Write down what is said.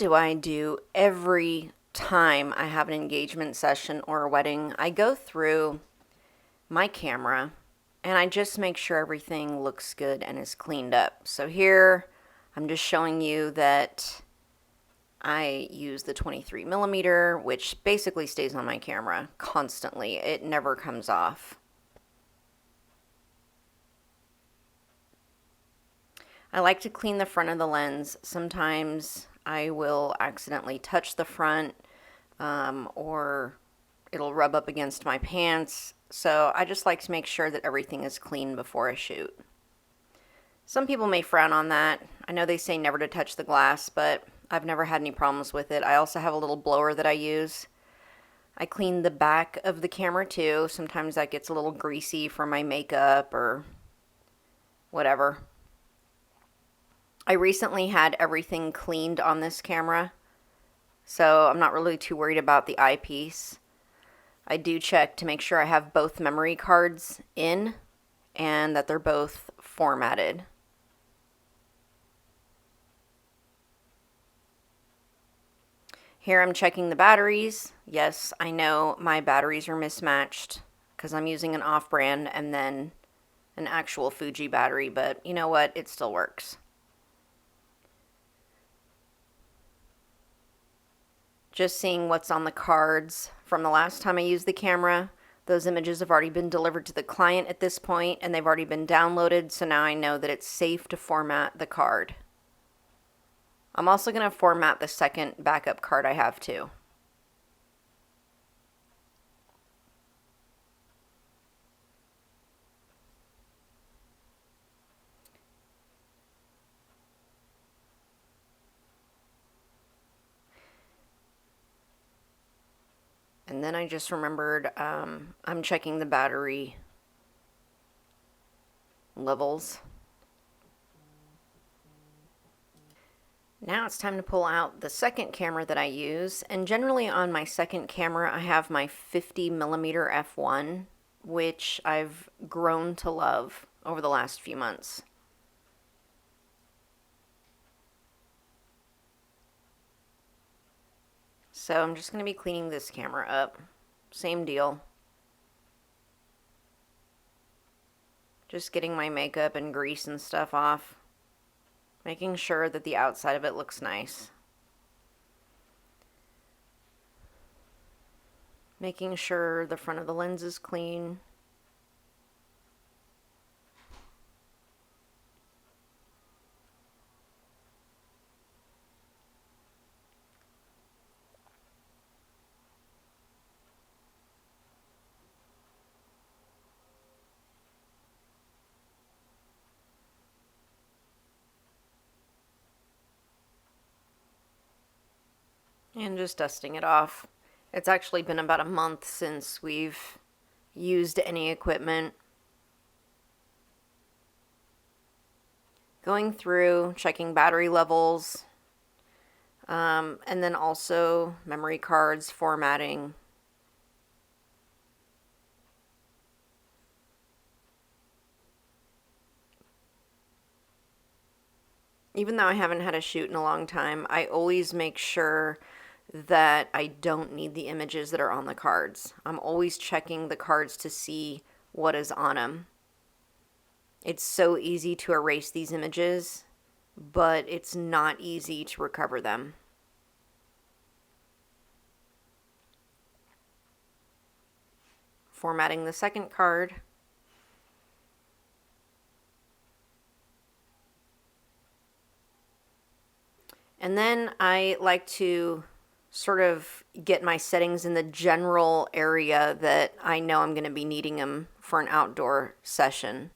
do I do every time I have an engagement session or a wedding? I go through my camera and I just make sure everything looks good and is cleaned up. So here I'm just showing you that I use the 23 millimeter, which basically stays on my camera constantly. It never comes off. I like to clean the front of the lens. Sometimes I will accidentally touch the front or it'll rub up against my pants. So I just like to make sure that everything is clean before I shoot. Some people may frown on that. I know they say never to touch the glass, but I've never had any problems with it. I also have a little blower that I use. I clean the back of the camera too. Sometimes that gets a little greasy from my makeup or whatever. I recently had everything cleaned on this camera, so I'm not really too worried about the eyepiece. I do check to make sure I have both memory cards in and that they're both formatted. Here I'm checking the batteries. Yes, I know my batteries are mismatched because I'm using an off-brand and then an actual Fuji battery, but you know what? It still works. Just seeing what's on the cards from the last time I used the camera. Those images have already been delivered to the client at this point and they've already been downloaded, so now I know that it's safe to format the card. I'm also going to format the second backup card I have too. And then I just remembered I'm checking the battery levels. Now it's time to pull out the second camera that I use, and generally on my second camera I have my 50 millimeter f1, which I've grown to love over the last few months. So I'm just going to be cleaning this camera up. Same deal. Just getting my makeup and grease and stuff off. Making sure that the outside of it looks nice. Making sure the front of the lens is clean. And just dusting it off. It's actually been about a month since we've used any equipment. Going through, checking battery levels, and then also memory cards, formatting. Even though I haven't had a shoot in a long time, I always make sure that I don't need the images that are on the cards. I'm always checking the cards to see what is on them. It's so easy to erase these images, but it's not easy to recover them. Formatting the second card. And then I like to sort of get my settings in the general area that I know I'm going to be needing them for an outdoor session.